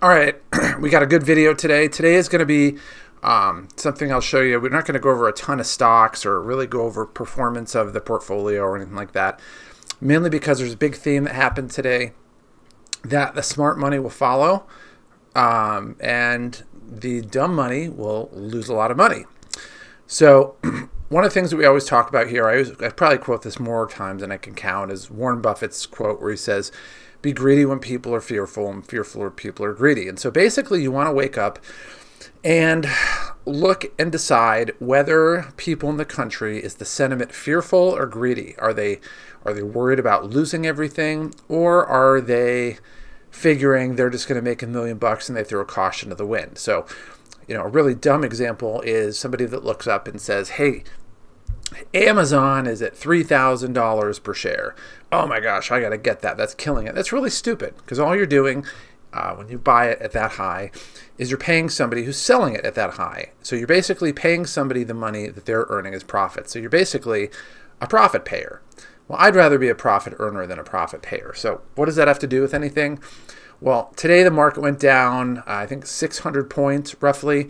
All right, we got a good video today. Today is going to be something I'll show you. We're not going to go over a ton of stocks or really go over performance of the portfolio or anything like that, mainly because there's a big theme that happened today that the smart money will follow and the dumb money will lose a lot of money. So one of the things that we always talk about here, I probably quote this more times than I can count, is Warren Buffett's quote where he says, "Be greedy when people are fearful, and fearful when people are greedy." And so basically you want to wake up and look and decide whether people in the country, is the sentiment fearful or greedy? Are they worried about losing everything, or are they figuring they're just going to make $1 million and they throw caution to the wind? So, a really dumb example is somebody that looks up and says, "Hey, Amazon is at $3,000 per share. Oh my gosh, I got to get that. That's killing it." That's really stupid, because all you're doing when you buy it at that high is you're paying somebody who's selling it at that high. So you're basically paying somebody the money that they're earning as profit. So you're basically a profit payer. Well, I'd rather be a profit earner than a profit payer. So what does that have to do with anything? Well, today the market went down, I think 600 points roughly.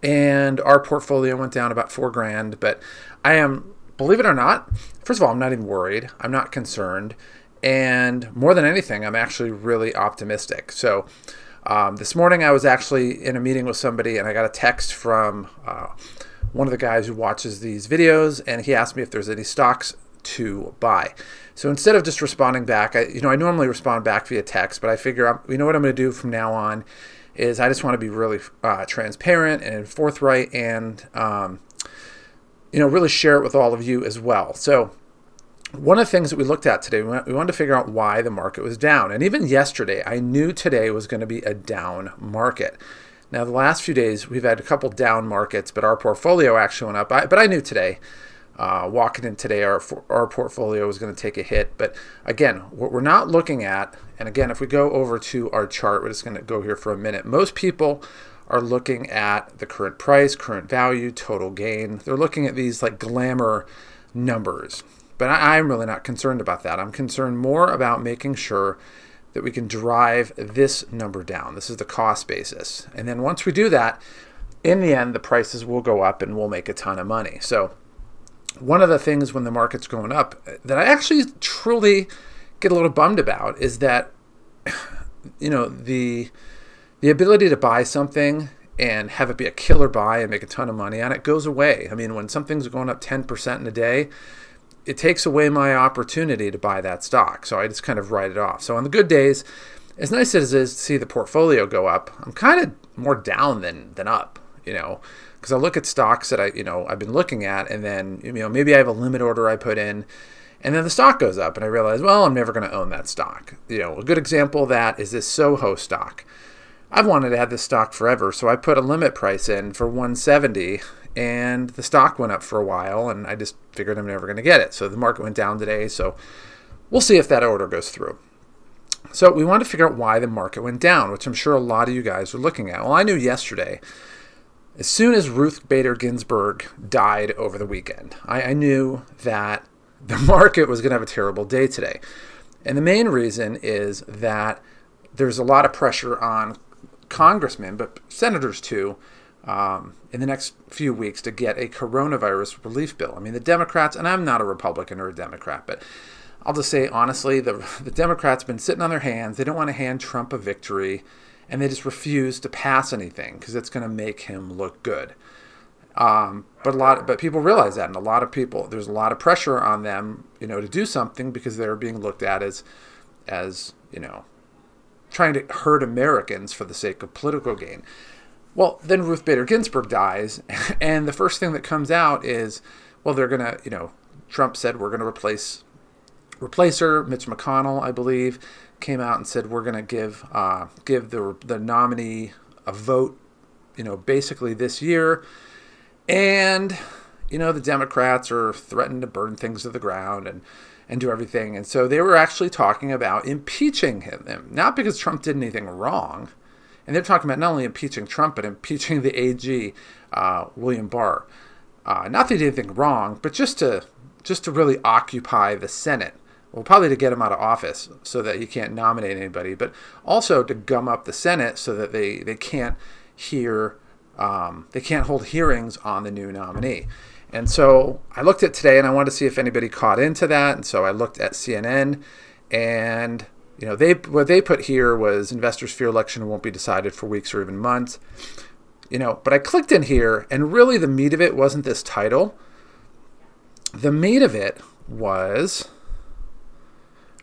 And our portfolio went down about $4,000, but I am, believe it or not, first of all, I'm not even worried. I'm not concerned. And more than anything, I'm actually really optimistic. So this morning I was actually in a meeting with somebody and I got a text from one of the guys who watches these videos, and he asked me if there's any stocks to buy. So instead of just responding back, I normally respond back via text, but I figure, what I'm going to do from now on is I just want to be really transparent and forthright, and really share it with all of you as well. So one of the things that we looked at today, we wanted to figure out why the market was down. And even yesterday, I knew today was going to be a down market. Now, the last few days, we've had a couple down markets, but our portfolio actually went up. But I knew today, walking in today, our portfolio was going to take a hit. But again, what we're not looking at, and again, if we go over to our chart, we're just going to go here for a minute. Most people are looking at the current price, current value, total gain. They're looking at these like glamour numbers. But I'm really not concerned about that. I'm concerned more about making sure that we can drive this number down. This is the cost basis. And then once we do that, in the end, the prices will go up and we'll make a ton of money. So one of the things when the market's going up that I actually truly get a little bummed about is that, the ability to buy something and have it be a killer buy and make a ton of money on it goes away. I mean, when something's going up 10% in a day, it takes away my opportunity to buy that stock. So I just kind of write it off. So on the good days, as nice as it is to see the portfolio go up, I'm kind of more down than up, because I look at stocks that I've been looking at, and then, maybe I have a limit order I put in, and then the stock goes up and I realize, well, I'm never going to own that stock. A good example of that is this Soho stock. I've wanted to have this stock forever, so I put a limit price in for 170, and the stock went up for a while, and I just figured I'm never going to get it. So the market went down today, so we'll see if that order goes through. So we wanted to figure out why the market went down, which I'm sure a lot of you guys are looking at. Well, I knew yesterday, as soon as Ruth Bader Ginsburg died over the weekend, I knew that the market was going to have a terrible day today. And the main reason is that there's a lot of pressure on congressmen, but senators too, in the next few weeks to get a coronavirus relief bill. I mean, the Democrats, and I'm not a Republican or a Democrat, but I'll just say honestly, the Democrats have been sitting on their hands. They don't want to hand Trump a victory, and they just refuse to pass anything because it's going to make him look good. But people realize that, and there's a lot of pressure on them, to do something because they're being looked at as trying to hurt Americans for the sake of political gain. Well, then Ruth Bader Ginsburg dies, and the first thing that comes out is, well, they're going to, Trump said we're going to replace her. Mitch McConnell, I believe, came out and said we're going to give the nominee a vote, basically this year. And, the Democrats are threatened to burn things to the ground and do everything. And so they were actually talking about impeaching him, not because Trump did anything wrong. And they're talking about not only impeaching Trump, but impeaching the AG, William Barr. Not that he did anything wrong, but just to really occupy the Senate Well, probably to get him out of office so that he can't nominate anybody, but also to gum up the Senate so that they can't hear, they can't hold hearings on the new nominee. And so I looked at today and I wanted to see if anybody caught into that. And so I looked at CNN, and what they put here was investors fear election won't be decided for weeks or even months. But I clicked in here, and really the meat of it wasn't this title. The meat of it was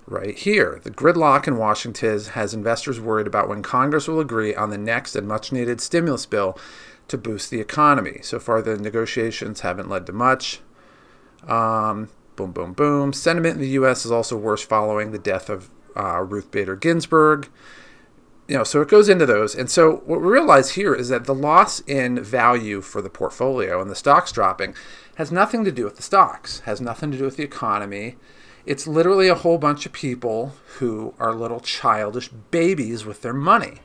right here. The gridlock in Washington has investors worried about when Congress will agree on the next and much-needed stimulus bill to boost the economy. So far, the negotiations haven't led to much. Boom, boom, boom. Sentiment in the U.S. is also worse following the death of Ruth Bader Ginsburg. So it goes into those. And so what we realize here is that the loss in value for the portfolio and the stocks dropping has nothing to do with the stocks, has nothing to do with the economy. It's literally a whole bunch of people who are little childish babies with their money.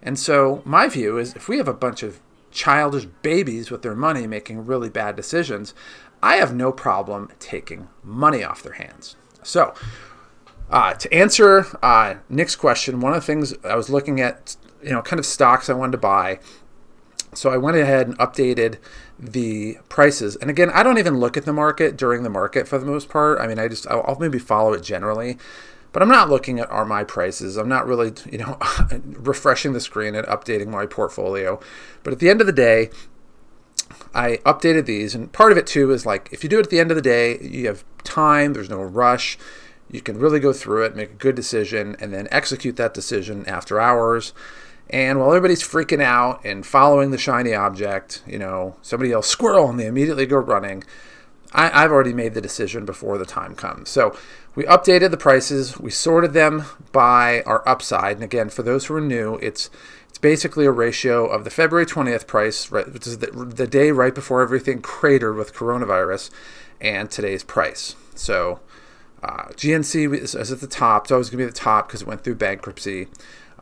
And so my view is if we have a bunch of childish babies with their money making really bad decisions, I have no problem taking money off their hands. So to answer Nick's question, one of the things I was looking at, kind of stocks I wanted to buy. So I went ahead and updated the prices. And again, I don't even look at the market during the market for the most part. I mean, I'll maybe follow it generally, but I'm not looking at my prices. I'm not really, refreshing the screen and updating my portfolio. But at the end of the day, I updated these. And part of it too is like, if you do it at the end of the day, you have time, there's no rush. You can really go through it, make a good decision, and then execute that decision after hours. And while everybody's freaking out and following the shiny object, somebody yells squirrel and they immediately go running, I've already made the decision before the time comes. So we updated the prices. We sorted them by our upside. And again, for those who are new, it's basically a ratio of the February 20th price, right, which is the day right before everything cratered with coronavirus, and today's price. So GNC is at the top. It's always going to be at the top because it went through bankruptcy.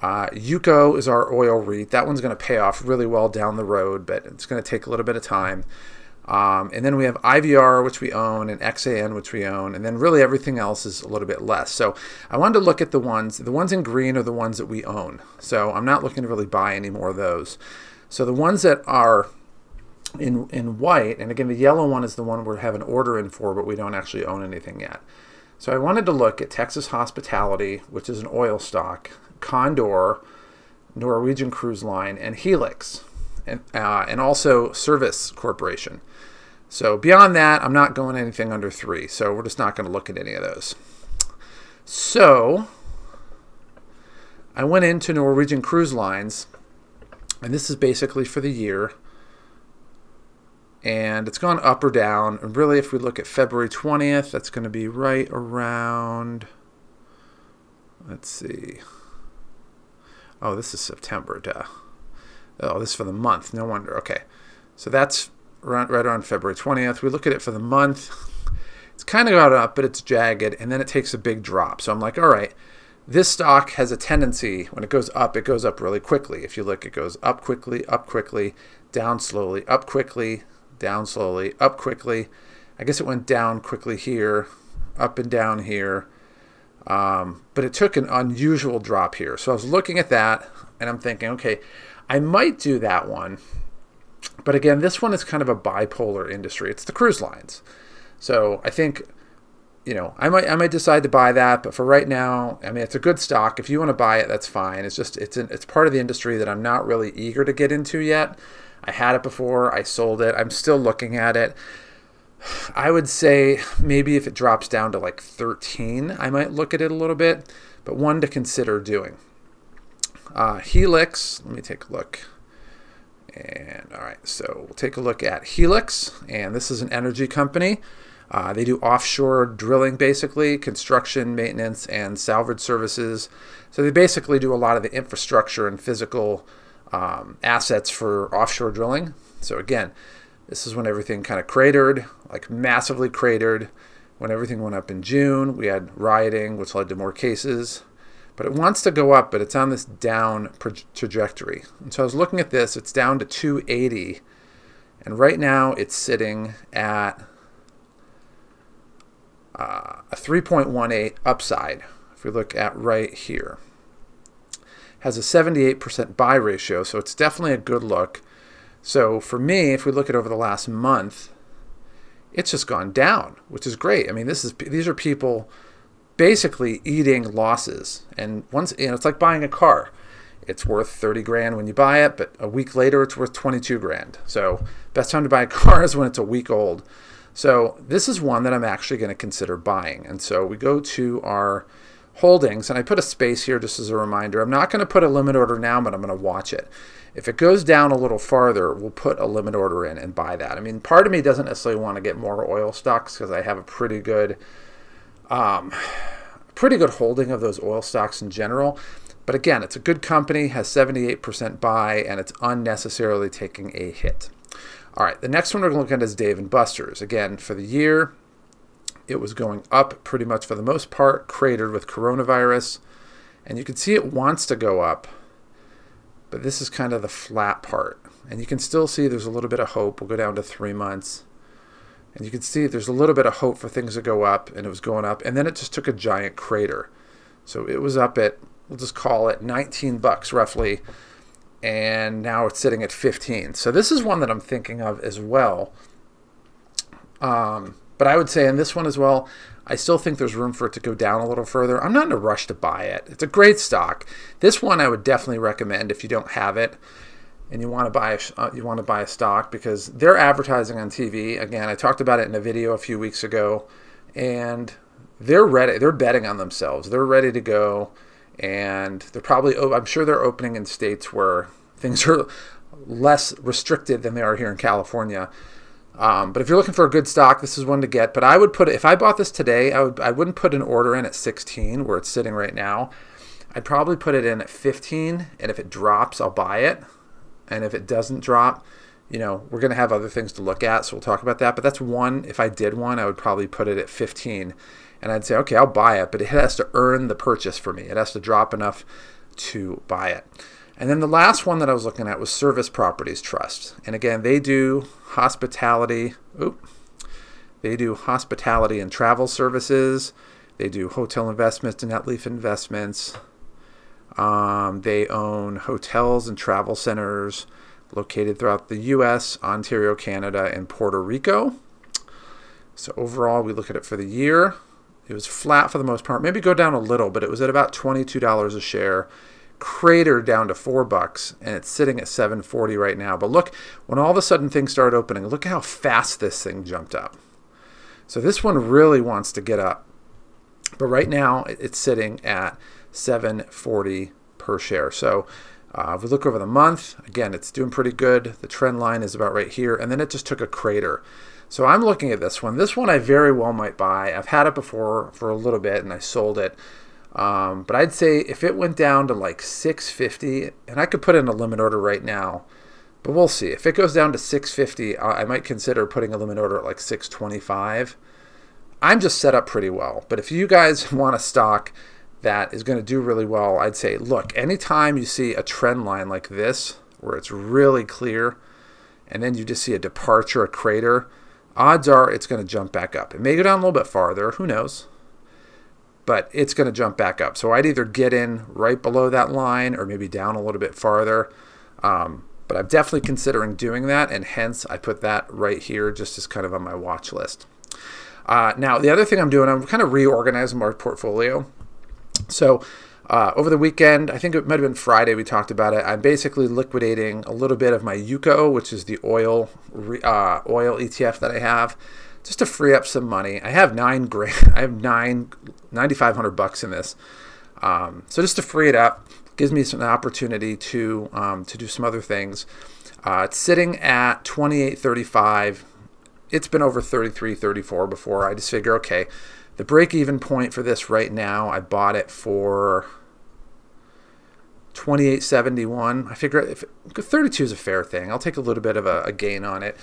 Yuko is our oil REIT. That one's going to pay off really well down the road, but it's going to take a little bit of time. And then we have IVR, which we own, and XAN, which we own, and then really everything else is a little bit less. So I wanted to look at the ones in green are the ones that we own. So I'm not looking to really buy any more of those. So the ones that are in white, and again, the yellow one is the one we have an order in for, but we don't actually own anything yet. So I wanted to look at Texas Hospitality, which is an oil stock, Condor, Norwegian Cruise Line, and Helix, and also Service Corporation. So beyond that, I'm not going anything under 3. So we're just not going to look at any of those. So I went into Norwegian Cruise Lines, and this is basically for the year. And it's gone up or down. And really, if we look at February 20th, that's going to be right around, let's see. Oh, this is September, duh. Oh, this is for the month. No wonder. Okay. So that's right around February 20th. We look at it for the month. It's kind of got up, but it's jagged, and then it takes a big drop. So I'm like, all right, this stock has a tendency, when it goes up really quickly. If you look, it goes up quickly, down slowly, up quickly, down slowly, up quickly. I guess it went down quickly here, up and down here. But it took an unusual drop here. So I was looking at that, and I'm thinking, okay, I might do that one. But again, this one is kind of a bipolar industry. It's the cruise lines. So I think, I might decide to buy that. But for right now, I mean, it's a good stock. If you want to buy it, that's fine. It's just, it's part of the industry that I'm not really eager to get into yet. I had it before. I sold it. I'm still looking at it. I would say maybe if it drops down to like 13, I might look at it a little bit, but one to consider doing. Helix, let me take a look. And all right, so we'll take a look at Helix, and this is an energy company. They do offshore drilling, basically, construction, maintenance, and salvage services. So they basically do a lot of the infrastructure and physical assets for offshore drilling. So again, this is when everything kind of cratered, like massively cratered. When everything went up in June, we had rioting, which led to more cases. But it wants to go up, but it's on this down trajectory. And so I was looking at this, it's down to 280. And right now it's sitting at a 3.18 upside. If we look at right here, has a 78% buy ratio, so it's definitely a good look. So for me, if we look at over the last month, it's just gone down, which is great. I mean, these are people basically eating losses. And once, it's like buying a car. It's worth 30 grand when you buy it, but a week later it's worth 22 grand. So best time to buy a car is when it's a week old. So this is one that I'm actually going to consider buying. And so we go to our holdings, and I put a space here just as a reminder. I'm not going to put a limit order now, but I'm going to watch it. If it goes down a little farther, we'll put a limit order in and buy that. I mean, part of me doesn't necessarily want to get more oil stocks because I have a pretty good holding of those oil stocks in general. But again, it's a good company, has 78% buy, and it's unnecessarily taking a hit. All right, the next one we're going to look at is Dave & Buster's. Again, for the year, it was going up pretty much for the most part, cratered with coronavirus. And you can see it wants to go up, but this is kind of the flat part. And you can still see there's a little bit of hope. We'll go down to 3 months. And you can see there's a little bit of hope for things to go up, and it was going up. And then it just took a giant crater. So it was up at, we'll just call it 19 bucks roughly. And now it's sitting at 15. So this is one that I'm thinking of as well. But I would say in this one as well, I still think there's room for it to go down a little further. I'm not in a rush to buy it. It's a great stock. This one I would definitely recommend if you don't have it and you want to buy a stock, because they're advertising on TV. Again, I talked about it in a video a few weeks ago, and they're ready. They're betting on themselves. They're ready to go, and they're probably, I'm sure they're opening in states where things are less restricted than they are here in California. But if you're looking for a good stock, this is one to get. But I would put it, if I bought this today, I wouldn't put an order in at 16 where it's sitting right now. I'd probably put it in at 15, and if it drops, I'll buy it. And if it doesn't drop, we're going to have other things to look at, so we'll talk about that. But that's one. If I did one, I would probably put it at 15, and I'd say, okay, I'll buy it, but it has to earn the purchase for me. It has to drop enough to buy it. And then the last one that I was looking at was Service Properties Trust. And again, they do hospitality. They do hospitality and travel services. They do hotel investments and net lease investments. They own hotels and travel centers located throughout the U.S., Ontario, Canada, and Puerto Rico. So overall, we look at it for the year. It was flat for the most part. Maybe go down a little, but it was at about $22 a share. Cratered down to $4, and it's sitting at $7.40 right now. But look, when all of a sudden things started opening, look at how fast this thing jumped up. So this one really wants to get up. But right now, it's sitting at $7.40 per share. So if we look over the month, again, it's doing pretty good. The trend line is about right here, and then it just took a crater. So I'm looking at this one. This one I very well might buy. I've had it before for a little bit, and I sold it. But I'd say if it went down to like $6.50, and I could put in a limit order right now, but we'll see. If it goes down to $6.50, I might consider putting a limit order at like $6.25. I'm just set up pretty well. But if you guys want a stock that is going to do really well, I'd say, look, anytime you see a trend line like this, where it's really clear, and then you just see a departure, a crater, odds are it's going to jump back up. It may go down a little bit farther, who knows? But it's going to jump back up. So I'd either get in right below that line or maybe down a little bit farther. But I'm definitely considering doing that, and hence I put that right here just as kind of on my watch list. Now, the other thing I'm doing, I'm kind of reorganizing my portfolio. So over the weekend, I think it might have been Friday we talked about it, I'm basically liquidating a little bit of my UCO, which is the oil ETF that I have, just to free up some money. I have $9,500 in this. So just to free it up, gives me an opportunity to do some other things. It's sitting at 28.35. It's been over 33, 34 before. I just figure, okay, the break-even point for this right now, I bought it for 28.71. I figure if 32 is a fair thing. I'll take a little bit of a gain on it.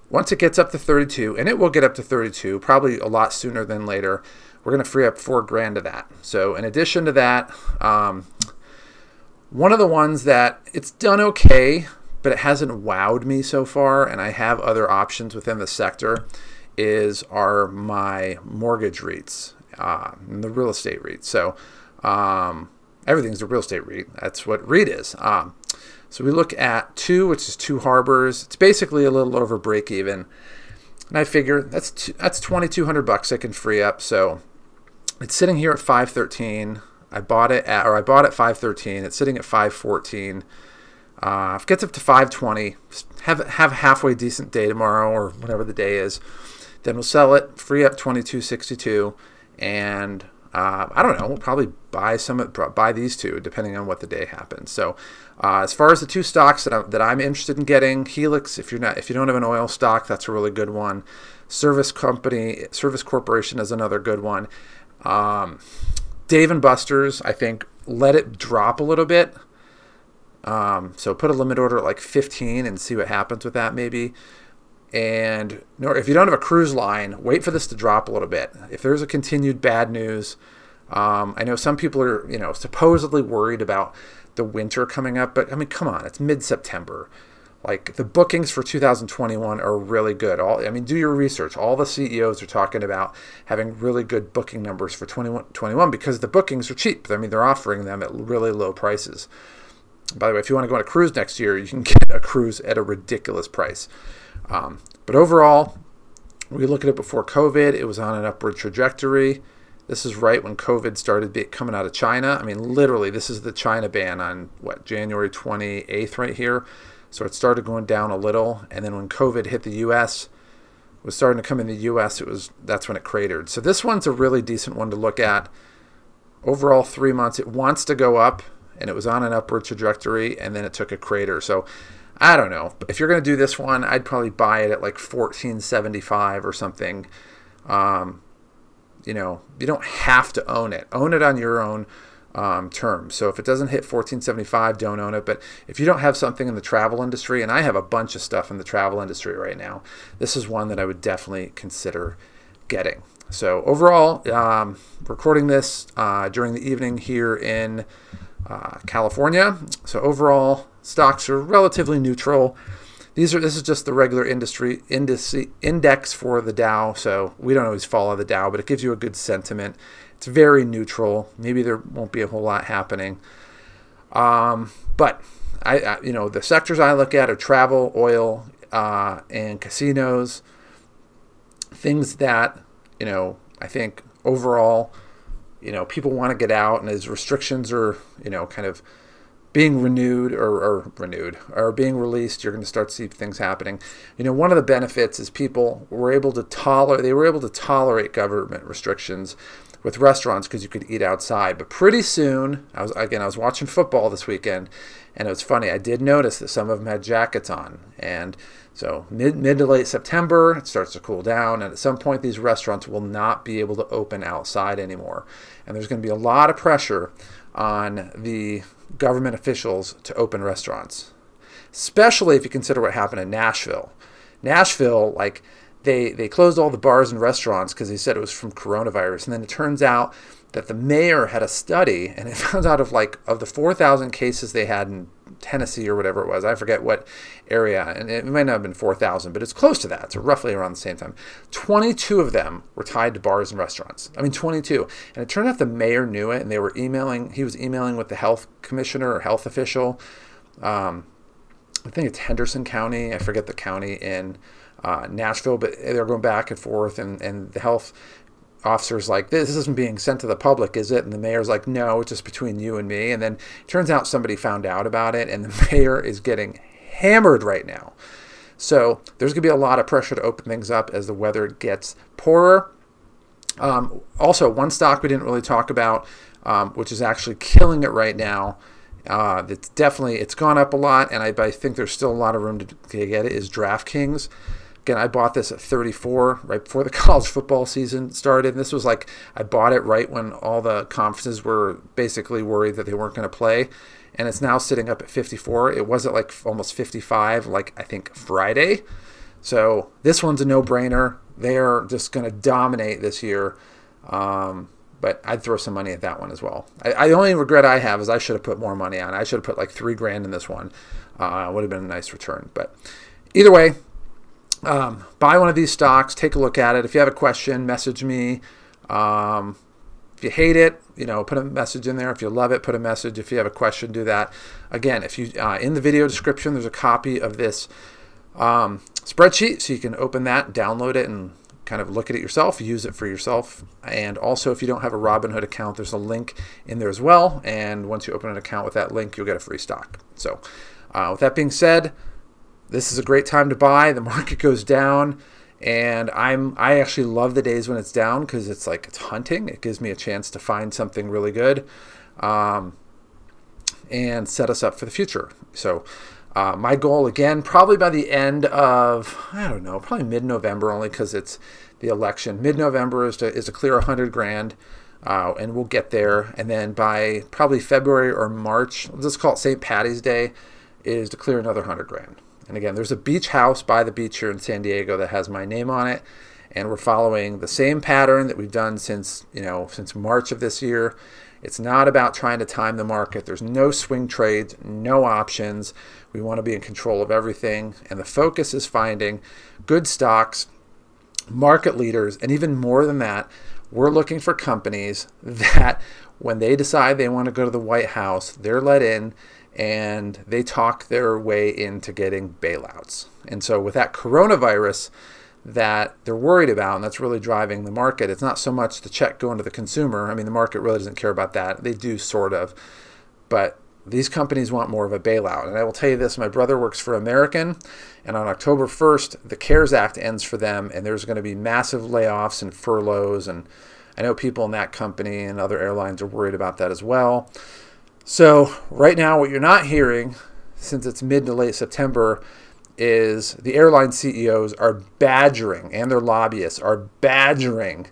Once it gets up to 32, and it will get up to 32, probably a lot sooner than later, we're going to free up $4,000 of that. So in addition to that, one of the ones that it's done okay, but it hasn't wowed me so far, and I have other options within the sector, are my mortgage REITs, and the real estate REITs. So everything's a real estate REIT. That's what REIT is. So we look at 2, which is 2 Harbors. It's basically a little over break even. And I figure that's $2,200 I can free up. So it's sitting here at 513. I bought at 513. It's sitting at 514. If it gets up to 520, have a halfway decent day tomorrow or whatever the day is, then we'll sell it, free up 2262, and I don't know, we'll probably buy these 2 depending on what the day happens. So as far as the 2 stocks that I'm interested in getting, Helix, if you don't have an oil stock, that's a really good one. Service Corporation is another good one. Dave & Buster's, I think, let it drop a little bit. So put a limit order at like 15 and see what happens with that maybe. And if you don't have a cruise line, wait for this to drop a little bit. If there's a continued bad news, I know some people are, supposedly worried about the winter coming up, but I mean, come on, it's mid-September. Like, the bookings for 2021 are really good. Do your research. All the CEOs are talking about having really good booking numbers for 2021 because the bookings are cheap. I mean, they're offering them at really low prices. By the way, if you want to go on a cruise next year, you can get a cruise at a ridiculous price. But overall, we look at it before COVID, it was on an upward trajectory. This is right when COVID started coming out of China. I mean, literally, this is the China ban on, January 28th right here. So it started going down a little. And then when COVID hit the U.S., was starting to come in the U.S., that's when it cratered. So this one's a really decent one to look at. Overall, 3 months, it wants to go up, and it was on an upward trajectory, and then it took a crater. So I don't know. If you're going to do this one, I'd probably buy it at like $14.75 or something. You don't have to own it. Own it on your own terms. So if it doesn't hit $14.75, don't own it. But if you don't have something in the travel industry, and I have a bunch of stuff in the travel industry right now, this is one that I would definitely consider getting. So overall, recording this during the evening here in California. So overall, stocks are relatively neutral. This is just the regular index for the Dow. So we don't always follow the Dow, but it gives you a good sentiment. It's very neutral. Maybe there won't be a whole lot happening. But the sectors I look at are travel, oil, and casinos. Things that, I think overall, people want to get out, and as restrictions are, kind of being renewed or being released, you're going to start to see things happening. One of the benefits is people were able to tolerate government restrictions with restaurants because you could eat outside. But pretty soon, I was watching football this weekend, and it was funny. I did notice that some of them had jackets on, and so mid to late September, it starts to cool down, and at some point, these restaurants will not be able to open outside anymore, and there's going to be a lot of pressure on the government officials to open restaurants, especially if you consider what happened in Nashville. Nashville, they closed all the bars and restaurants because they said it was from coronavirus, and then it turns out that the mayor had a study, and it found out of the 4,000 cases they had in Tennessee or whatever it was, I forget what area, and it might not have been 4,000, but it's close to that, so roughly around the same time. 22 of them were tied to bars and restaurants. 22. And it turned out the mayor knew it, and he was emailing with the health commissioner or health official. I think it's Henderson County, I forget the county in Nashville, but they're going back and forth, and the health officer's like, this isn't being sent to the public, is it? And the mayor's like, no, it's just between you and me. And then it turns out somebody found out about it, and the mayor is getting hammered right now. So there's going to be a lot of pressure to open things up as the weather gets poorer. Also, one stock we didn't really talk about, which is actually killing it right now, it's gone up a lot, and I think there's still a lot of room to get it, is DraftKings. Again, I bought this at 34 right before the college football season started. And this was I bought it right when all the conferences were basically worried that they weren't going to play. And it's now sitting up at 54. It was at almost 55, I think Friday. So this one's a no-brainer. They're just going to dominate this year. But I'd throw some money at that one as well. The only regret I have is I should have put more money on. I should have put $3,000 in this one. Would have been a nice return. But either way, buy one of these stocks, take a look at it. If you have a question, message me. If you hate it, put a message in there. If you love it, put a message. If you have a question, do that. Again, if you in the video description, there's a copy of this spreadsheet, so you can open that, download it, and kind of look at it yourself, use it for yourself. And also, if you don't have a Robinhood account, there's a link in there as well. And once you open an account with that link, you'll get a free stock. So with that being said, this is a great time to buy. The market goes down, and I actually love the days when it's down because it's like it's hunting. It gives me a chance to find something really good and set us up for the future. So my goal, again, probably by the end of, I don't know, probably mid-November, only because it's the election. Mid-November is to clear 100 grand, and we'll get there. And then by probably February or March, let's call it St. Patty's Day, is to clear another 100 grand. And again, there's a beach house by the beach here in San Diego that has my name on it. And we're following the same pattern that we've done since March of this year. It's not about trying to time the market. There's no swing trades, no options. We want to be in control of everything. And the focus is finding good stocks, market leaders, and even more than that, we're looking for companies that when they decide they want to go to the White House, they're let in and they talk their way into getting bailouts. And so with that coronavirus that they're worried about, and that's really driving the market, it's not so much the check going to the consumer. I mean, the market really doesn't care about that. They do sort of. But these companies want more of a bailout. And I will tell you this, my brother works for American, and on October 1st, the CARES Act ends for them, and there's going to be massive layoffs and furloughs. And I know people in that company and other airlines are worried about that as well. So right now, what you're not hearing, since it's mid to late September, is the airline CEOs are badgering, and their lobbyists are badgering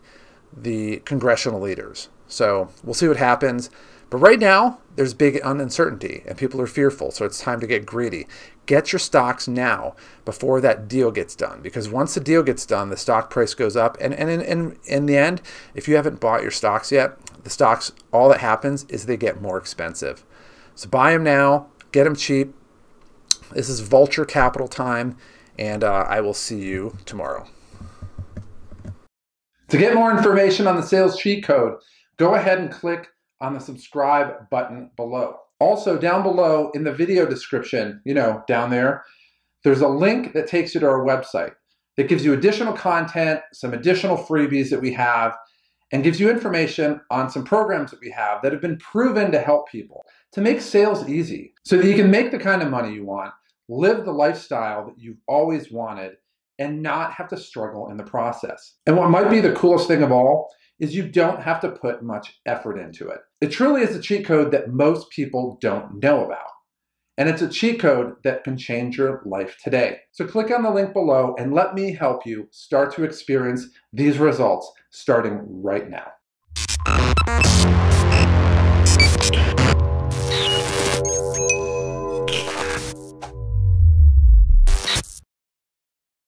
the congressional leaders. So we'll see what happens. But right now, there's big uncertainty, and people are fearful, so it's time to get greedy. Get your stocks now before that deal gets done, because once the deal gets done, the stock price goes up. And in the end, if you haven't bought your stocks yet, the stocks, all that happens is they get more expensive. So buy them now, get them cheap. This is vulture capital time, and I will see you tomorrow. To get more information on the sales cheat code, go ahead and click on the subscribe button below. Also, down below in the video description, down there, there's a link that takes you to our website that gives you additional content, some additional freebies that we have, and gives you information on some programs that we have that have been proven to help people to make sales easy so that you can make the kind of money you want, live the lifestyle that you've always wanted, and not have to struggle in the process. And what might be the coolest thing of all is you don't have to put much effort into it. It truly is a cheat code that most people don't know about. And it's a cheat code that can change your life today. So click on the link below and let me help you start to experience these results starting right now.